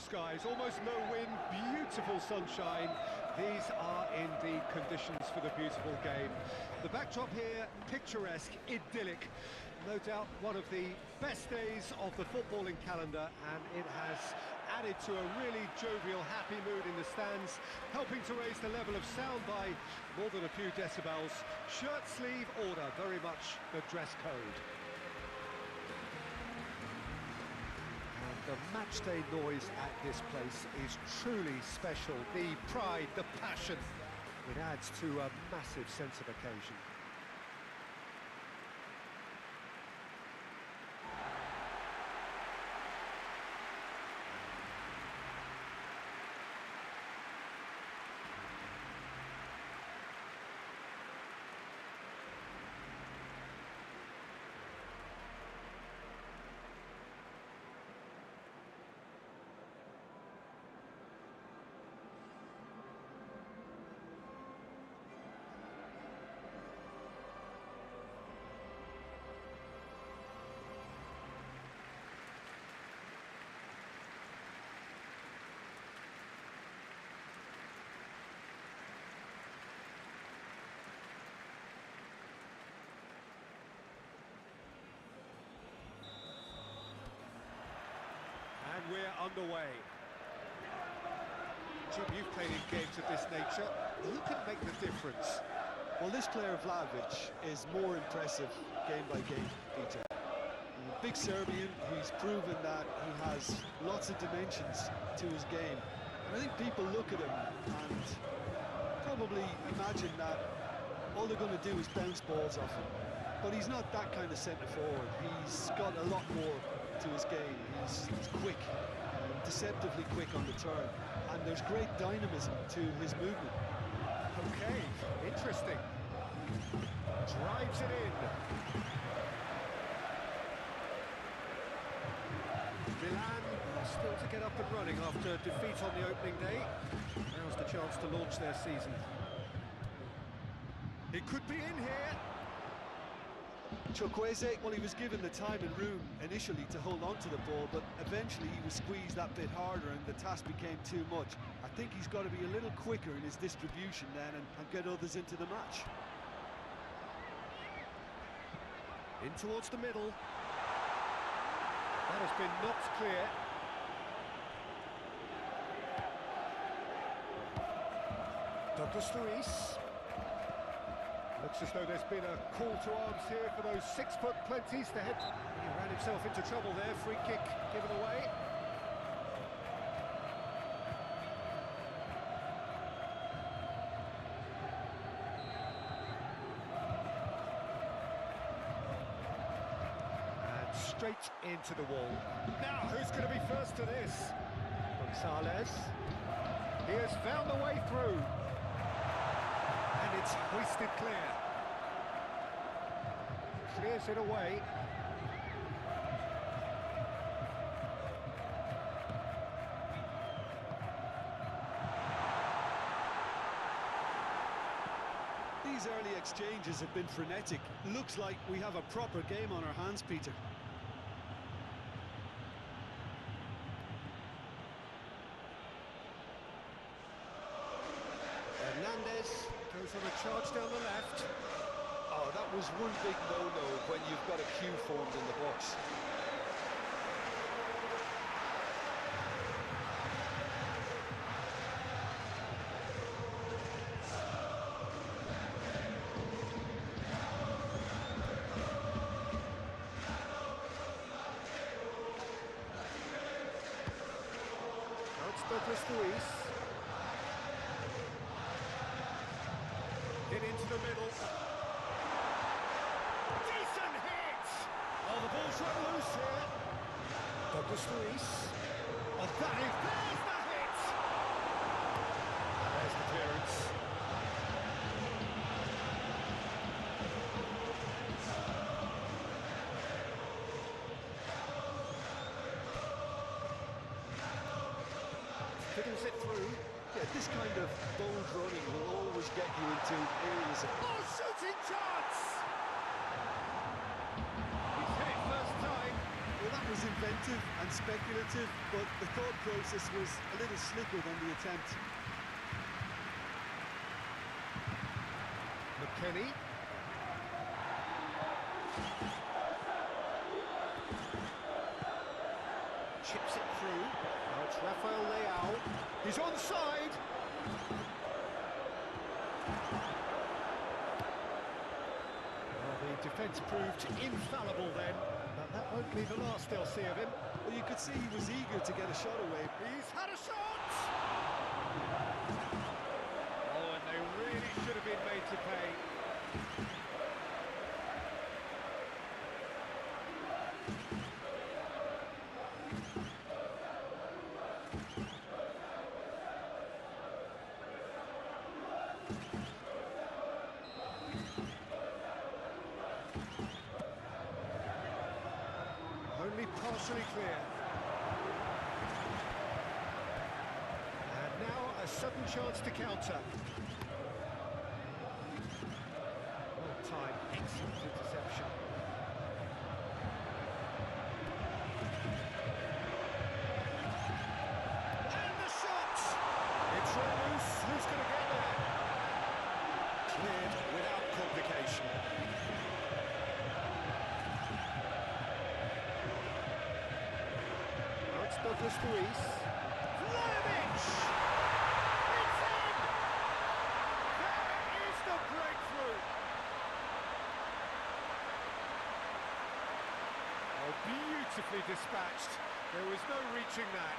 skies, almost no wind, beautiful sunshine. These are indeed conditions for the beautiful game. The backdrop here, picturesque, idyllic. No doubt one of the best days of the footballing calendar, and it has added to a really jovial, happy mood in the stands, helping to raise the level of sound by more than a few decibels. Shirt sleeve order, very much the dress code. The matchday noise at this place is truly special. The pride, the passion, it adds to a massive sense of occasion. And we're underway. Jim, you've played in games of this nature. Who can make the difference? Well, this player, Vlahovic, is more impressive game by game, Peter. He's a big Serbian. He's proven that he has lots of dimensions to his game. And I think people look at him and probably imagine that all they're going to do is bounce balls off him. But he's not that kind of centre-forward. He's got a lot more to his game. He's quick, deceptively quick on the turn, and there's great dynamism to his movement. Okay, interesting. Drives it in. Milan still to get up and running after defeat on the opening day. Now's the chance to launch their season. It could be in here. Chukwueze, well, he was given the time and room initially to hold on to the ball, but eventually he was squeezed that bit harder and the task became too much. I think he's got to be a little quicker in his distribution then and get others into the match. In towards the middle. That has been knocked clear. Douglas Luiz. Looks as though there's been a call to arms here for those 6-foot plenties to head. He ran himself into trouble there, free kick given away. And straight into the wall. Now, who's going to be first to this? Gonzalez. He has found the way through. It's hoisted clear. Clears it away. These early exchanges have been frenetic. Looks like we have a proper game on our hands, Peter. Hernandez goes on a charge down the left. Oh, that was one big no-no when you've got a queue formed in the box. Now it's Douglas Luiz. In into the middle. Decent hit! Oh, the ball's run loose here. Douglas Luiz. Oh, there's the hit! There's the clearance. Fiddles it through. Yeah, this kind of bold running will always get you into areas of... Oh, shooting chance! He's hit it first time. Well, that was was inventive and speculative, but the thought process was a little slicker than the attempt. McKennie. Chips it through. Now it's Rafael Leao. He's onside. Well, the defence proved infallible then, but that won't be the last they'll see of him. Well, you could see he was eager to get a shot away. He's had a shot! Oh, and they really should have been made to pay. Only partially clear. And now a sudden chance to counter. Well timed, excellent interception. And the shot! It's Ramos, who's going to get there? Cleared without complication. Douglas Luiz. Vlahovic! It's in! There is the breakthrough! Oh, beautifully dispatched. There was no reaching that.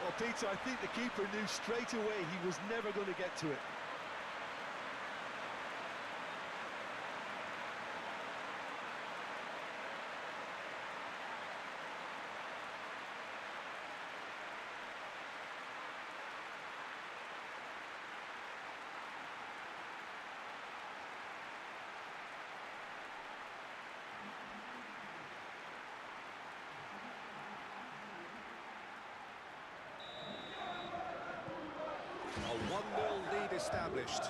Well, Peter, I think the keeper knew straight away he was never going to get to it. A 1-0 lead established.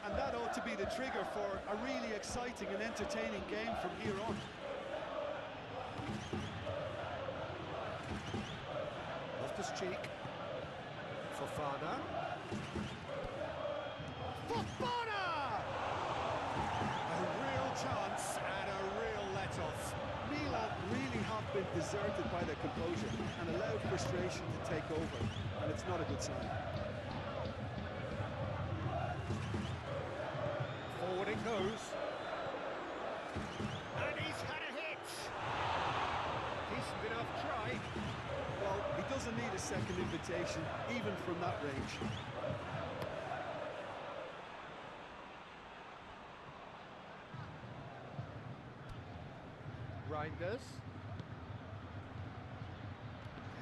And that ought to be the trigger for a really exciting and entertaining game from here on. Loftus-Cheek. Fofana. Fofana! A real chance and a real let-off. Milan really have been deserted by their composure and allowed frustration to take over, and it's not a good sign. Forward it goes. And he's had a hit. Decent enough try. Well, he doesn't need a second invitation, even from that range. Reinders.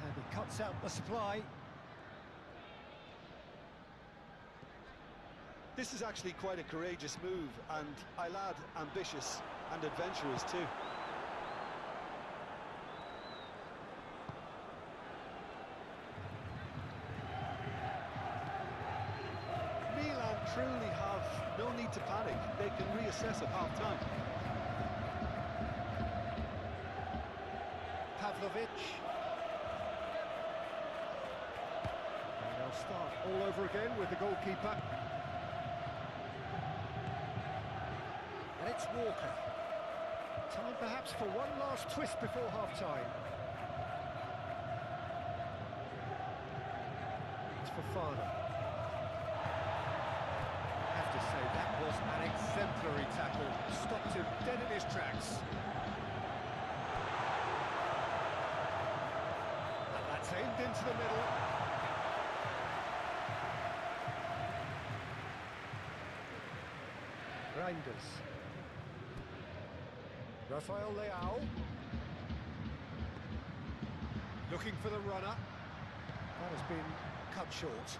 And he cuts out the supply. This is actually quite a courageous move, and I'll add ambitious and adventurous too. Milan truly have no need to panic. They can reassess at half-time. Pavlovic. And they'll start all over again with the goalkeeper. And it's Walker. Time perhaps for one last twist before half-time. It's Fofana. I have to say, that was an exemplary tackle. Stopped him dead in his tracks. And that's aimed into the middle. Reinders. Rafael Leao. Looking for the runner. That has been cut short.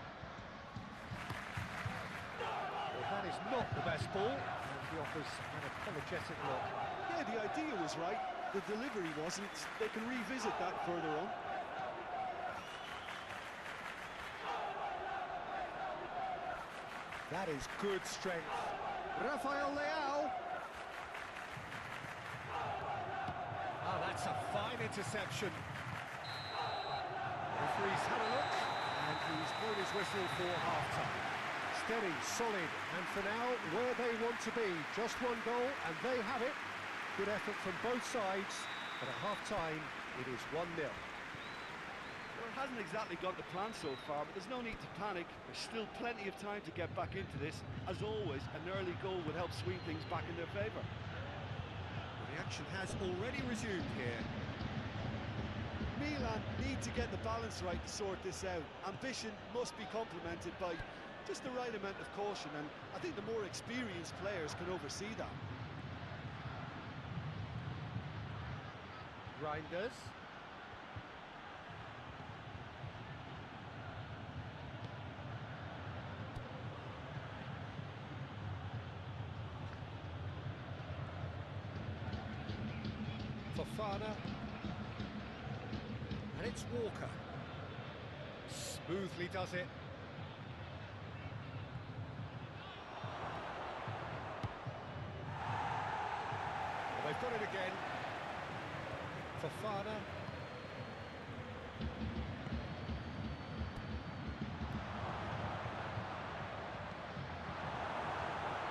Well, that is not the best ball. And he offers an apologetic look. Yeah, the idea was right. The delivery wasn't. They can revisit that further on. That is good strength. Rafael Leao. Oh, That's a fine interception. Referee's had a look, and he's blown his whistle for half-time. Steady, solid, and for now, where they want to be. Just one goal, and they have it. Good effort from both sides, but at half-time, it is 1-0. Well, it hasn't exactly gone to plan so far, but there's no need to panic. There's still plenty of time to get back into this. As always, an early goal would help swing things back in their favour. Well, the action has already resumed here. Milan need to get the balance right to sort this out. Ambition must be complemented by just the right amount of caution, and I think the more experienced players can oversee that. Reinders. Fofana. And it's Walker. Smoothly does it. They've got it again. Fofana.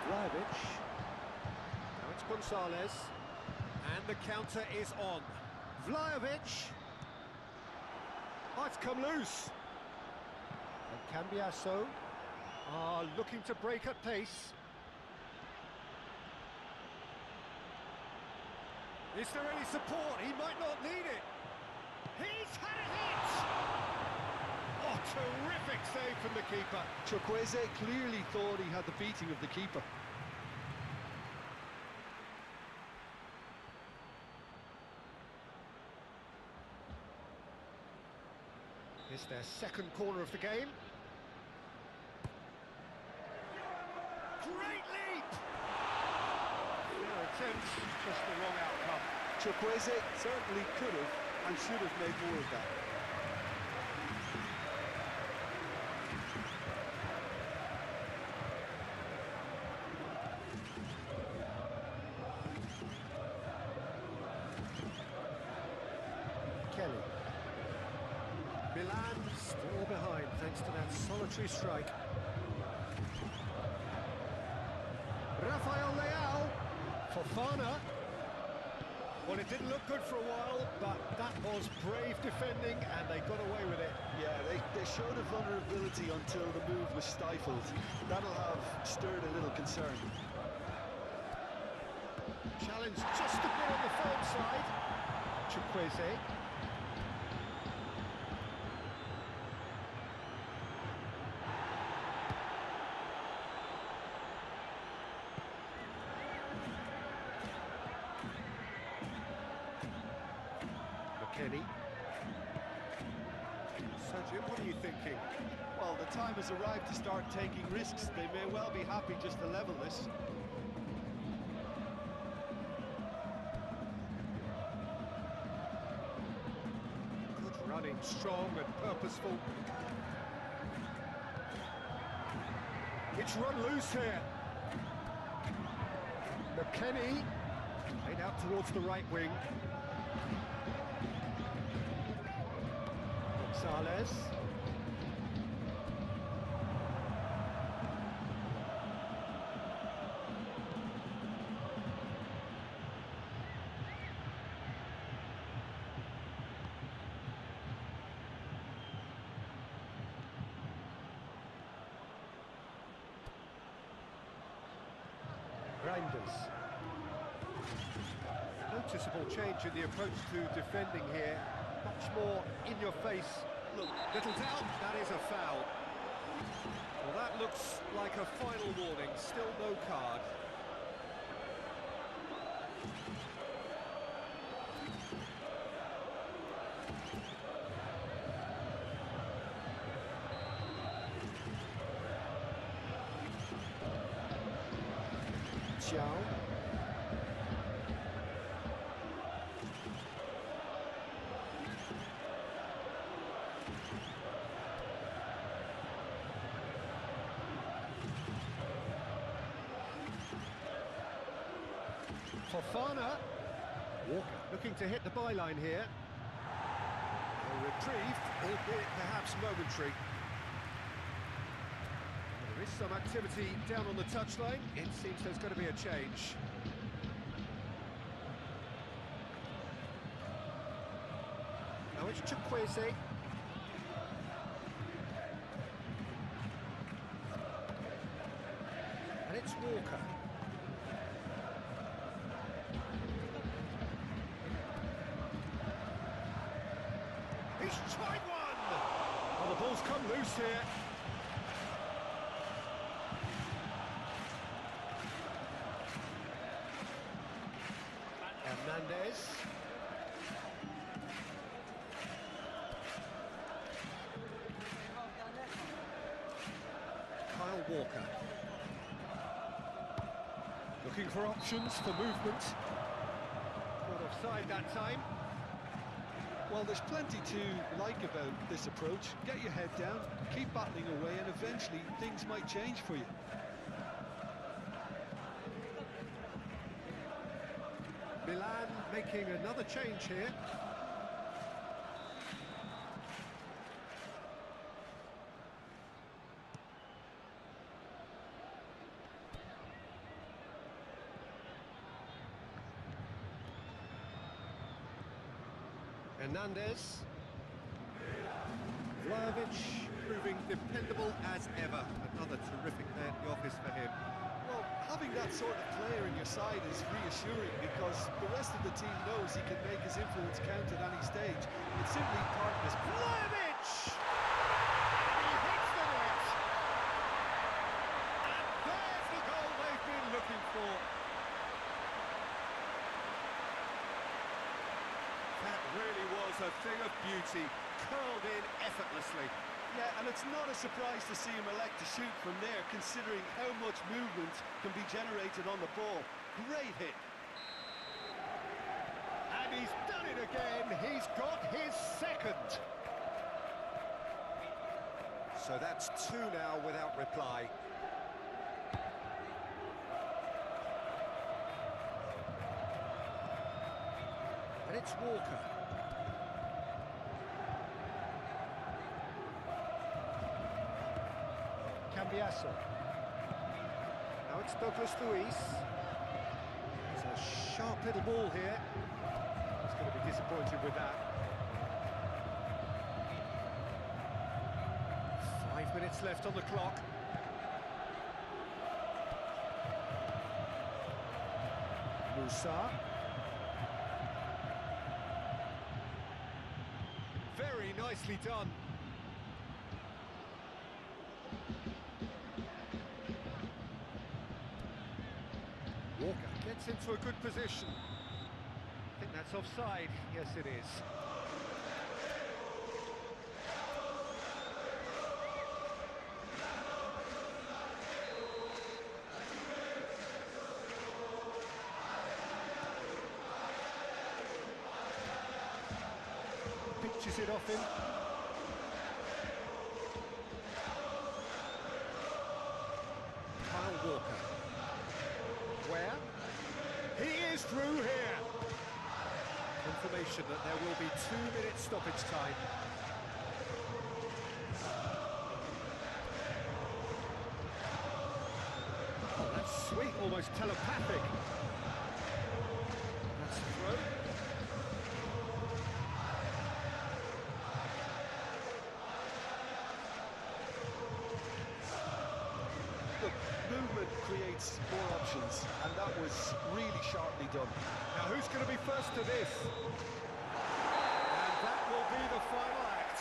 Vlahovic. Now it's Gonzalez. And the counter is on. Vlahovic. Oh, it's come loose. And Cambiasso are looking to break at pace. Is there any support? He might not need it. He's had a hit! Oh, terrific save from the keeper. Chukwueze clearly thought he had the beating of the keeper. It's their second corner of the game. Great leap! Their attempt, just the wrong outcome. Chukwueze certainly could have and should have made more of that. Kelly. Milan still behind thanks to that solitary strike. Rafael Leao. Fofana. Well, it didn't look good for a while, but that was brave defending, and they got away with it. Yeah, they showed a vulnerability until the move was stifled. That'll have stirred a little concern. Challenge just a bit on the firm side. Chukwueze. Kenny. So, Jim, what are you thinking? Well, the time has arrived to start taking risks. They may well be happy just to level this. Good running, strong and purposeful. It's run loose here. McKennie played out towards the right wing. Gonzalez. Reinders. Noticeable change in the approach to defending here. Much more in your face. Look, little doubt, that is a foul. Well, that looks like a final warning, still no card. Xiao. Fofana. Walker looking to hit the byline here. A reprieve, albeit perhaps momentary. There is some activity down on the touchline. It seems there's going to be a change. Now it's Chukwueze. And it's Walker. He's tried one! Well, the ball's come loose here. Hernandez. Kyle Walker. Looking for options for movement. Not offside that time. Well, there's plenty to like about this approach. Get your head down, keep battling away, and eventually things might change for you. Milan making another change here. Hernandez. Vlahovic proving dependable as ever. Another terrific day at the office for him. Well, having that sort of player in your side is reassuring because the rest of the team knows he can make his influence count at any stage. It's simply part of his... Vlahovic! He hits the net! And there's the goal they've been looking for. That really was a thing of beauty, curled in effortlessly. Yeah, and it's not a surprise to see him elect to shoot from there, considering how much movement can be generated on the ball. Great hit. And he's done it again. He's got his second. So that's two now without reply. And it's Walker. Cambiasso. Now it's Douglas Luiz. There's a sharp little ball here. He's going to be disappointed with that. 5 minutes left on the clock. Musa. Very nicely done. Walker gets into a good position. I think that's offside. Yes, it is. Pitches it off him. Kyle Walker. Where? He is through here. Confirmation that there will be 2 minutes stoppage time. Oh, that's sweet, almost telepathic. That's a throw. Movement creates more options, and that was really sharply done. Now who's going to be first to this? And that will be the final act.